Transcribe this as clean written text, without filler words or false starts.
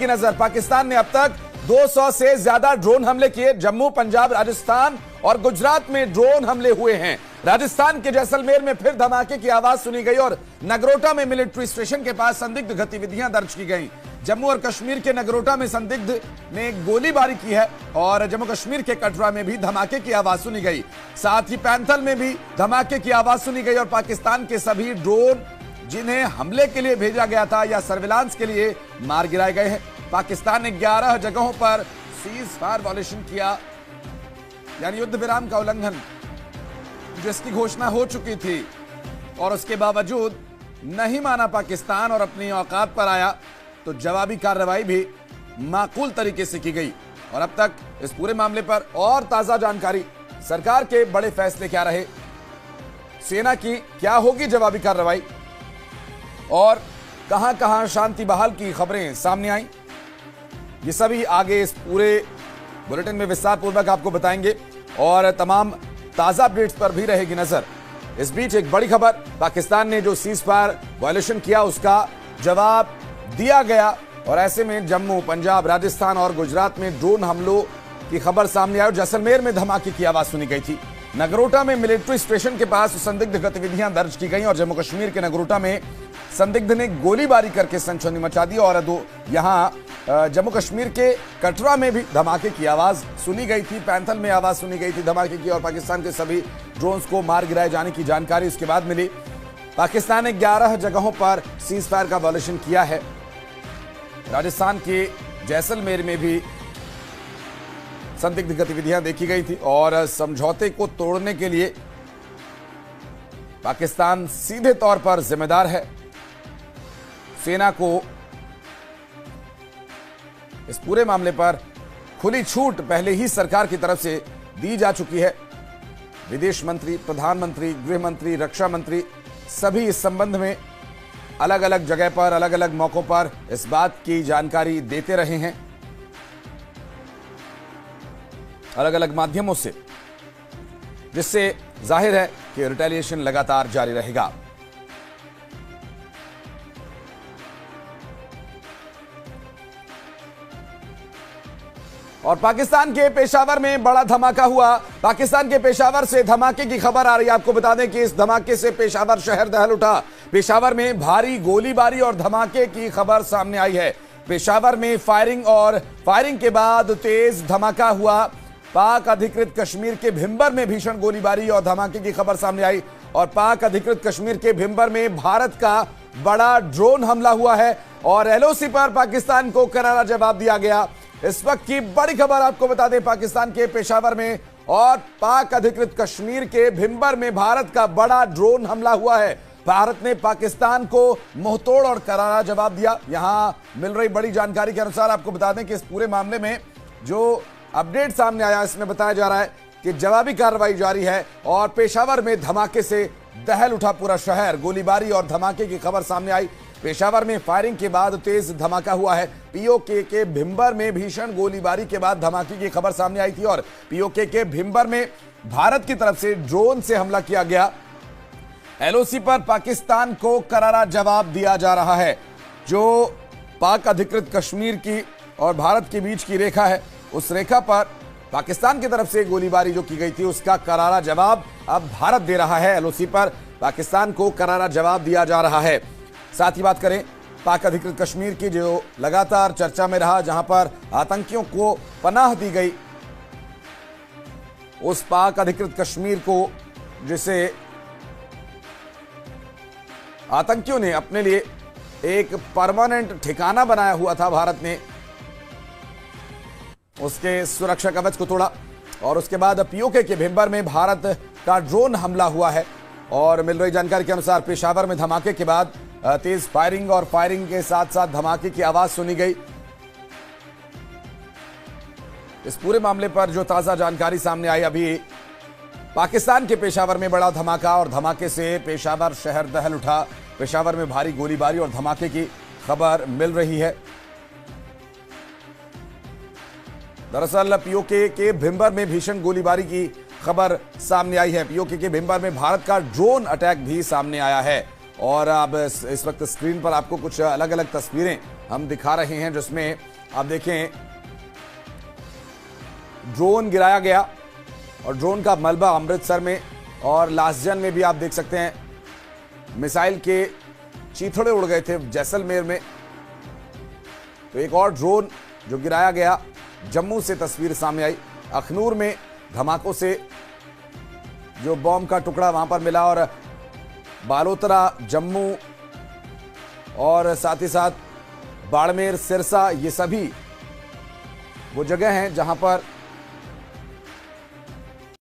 की नजर। पाकिस्तान ने अब तक 200 से ज्यादा ड्रोन हमले किए। जम्मू, पंजाब, राजस्थान और गुजरात में ड्रोन हमले हुए हैं। राजस्थान के जैसलमेर में फिर धमाके की आवाज सुनी गई और नगरोटा में मिलिट्री स्टेशन के पास संदिग्ध गतिविधियां दर्ज की गई। जम्मू और कश्मीर के नगरोटा में संदिग्ध ने गोलीबारी की है और जम्मू कश्मीर के कटरा में भी धमाके की आवाज सुनी गई। साथ ही पैंथल में भी धमाके की आवाज सुनी गई और पाकिस्तान के सभी ड्रोन जिन्हें हमले के लिए भेजा गया था या सर्विलांस के लिए मार गिराए गए हैं। पाकिस्तान ने 11 जगहों पर सीज फायर वायलेशन किया, यानी युद्ध विराम का उल्लंघन, जिसकी घोषणा हो चुकी थी और उसके बावजूद नहीं माना पाकिस्तान और अपनी औकात पर आया, तो जवाबी कार्रवाई भी माकूल तरीके से की गई। और अब तक इस पूरे मामले पर और ताजा जानकारी, सरकार के बड़े फैसले क्या रहे, सेना की क्या होगी जवाबी कार्रवाई और कहां कहां शांति बहाल की खबरें सामने आई, ये सभी आगे इस पूरे बुलेटिन में विस्तार पूर्वक आपको बताएंगे और तमाम ताजा अपडेट्स पर भी रहेगी नजर। इस बीच एक बड़ी खबर, पाकिस्तान ने जो सीज फायर वायलेशन किया उसका जवाब दिया गया और ऐसे में जम्मू, पंजाब, राजस्थान और गुजरात में ड्रोन हमलों की खबर सामने आई और जैसलमेर में धमाके की आवाज सुनी गई थी। नगरोटा में मिलिट्री स्टेशन के पास संदिग्ध गतिविधियां दर्ज की गई और जम्मू कश्मीर के नगरोटा में संदिग्ध ने गोलीबारी करके सनसनी मचा दी और यहां जम्मू कश्मीर के कटरा में भी धमाके की आवाज सुनी गई थी। पैंथल में आवाज सुनी गई थी धमाके की और पाकिस्तान के सभी ड्रोन्स को मार गिराए जाने की जानकारी उसके बाद मिली। पाकिस्तान ने 11 जगहों पर सीज फायर का वायलेशन किया है। राजस्थान के जैसलमेर में भी संदिग्ध गतिविधियां देखी गई थी और समझौते को तोड़ने के लिए पाकिस्तान सीधे तौर पर जिम्मेदार है। सेना को इस पूरे मामले पर खुली छूट पहले ही सरकार की तरफ से दी जा चुकी है। विदेश मंत्री, प्रधानमंत्री, गृह मंत्री, रक्षा मंत्री सभी इस संबंध में अलग अलग जगह पर, अलग अलग मौकों पर इस बात की जानकारी देते रहे हैं, अलग अलग माध्यमों से, जिससे जाहिर है कि रिटेलिएशन लगातार जारी रहेगा। और पाकिस्तान के पेशावर में बड़ा धमाका हुआ। पाकिस्तान के पेशावर से धमाके की खबर आ रही है। आपको बता दें कि इस धमाके से पेशावर शहर दहल उठा। पेशावर में भारी गोलीबारी और धमाके की खबर सामने आई है। पेशावर में फायरिंग के बाद तेज धमाका हुआ। पाक अधिकृत कश्मीर के भिंबर में भीषण गोलीबारी और धमाके की खबर सामने आई और पाक अधिकृत कश्मीर के भिंबर में भारत का बड़ा ड्रोन हमला हुआ है और एलओसी पर पाकिस्तान को करारा जवाब दिया गया। इस वक्त की बड़ी खबर आपको बता दें, पाकिस्तान के पेशावर में और पाक अधिकृत कश्मीर के भिंबर में भारत का बड़ा ड्रोन हमला हुआ है। भारत ने पाकिस्तान को मुंहतोड़ और करारा जवाब दिया। यहां मिल रही बड़ी जानकारी के अनुसार आपको बता दें कि इस पूरे मामले में जो अपडेट सामने आया, इसमें बताया जा रहा है कि जवाबी कार्रवाई जारी है और पेशावर में धमाके से दहल उठा पूरा शहर। गोलीबारी और धमाके की खबर सामने आई। पेशावर में फायरिंग के बाद तेज धमाका हुआ है। पीओके के भिंबर में भीषण गोलीबारी के बाद धमाके की खबर सामने आई थी और पीओके के भिंबर में भारत की तरफ से ड्रोन से हमला किया गया। एलओसी पर पाकिस्तान को करारा जवाब दिया जा रहा है। जो पाक अधिकृत कश्मीर की और भारत के बीच की रेखा है, उस रेखा पर पाकिस्तान की तरफ से गोलीबारी जो की गई थी उसका करारा जवाब अब भारत दे रहा है। एलओसी पर पाकिस्तान को करारा जवाब दिया जा रहा है। साथ ही बात करें पाक अधिकृत कश्मीर की, जो लगातार चर्चा में रहा, जहां पर आतंकियों को पनाह दी गई, उस पाक अधिकृत कश्मीर को जिसे आतंकियों ने अपने लिए एक परमानेंट ठिकाना बनाया हुआ था, भारत ने उसके सुरक्षा कवच को तोड़ा और उसके बाद पीओके के भिंबर में भारत का ड्रोन हमला हुआ है। और मिल रही जानकारी के अनुसार पेशावर में धमाके के बाद तेज फायरिंग और फायरिंग के साथ साथ धमाके की आवाज सुनी गई। इस पूरे मामले पर जो ताजा जानकारी सामने आई, अभी पाकिस्तान के पेशावर में बड़ा धमाका और धमाके से पेशावर शहर दहल उठा। पेशावर में भारी गोलीबारी और धमाके की खबर मिल रही है। दरअसल पीओके के भिंबर में भीषण गोलीबारी की खबर सामने आई है। पीओके के भिंबर में भारत का ड्रोन अटैक भी सामने आया है और अब इस वक्त स्क्रीन पर आपको कुछ अलग अलग तस्वीरें हम दिखा रहे हैं, जिसमें आप देखें ड्रोन गिराया गया और ड्रोन का मलबा अमृतसर में और लासजन में भी आप देख सकते हैं मिसाइल के चीथड़े उड़ गए थे जैसलमेर में। तो एक और ड्रोन जो गिराया गया, जम्मू से तस्वीर सामने आई। अखनूर में धमाकों से जो बॉम्ब का टुकड़ा वहां पर मिला और बालोतरा, जम्मू और साथ ही साथ बाड़मेर, सिरसा, ये सभी वो जगह हैं जहां पर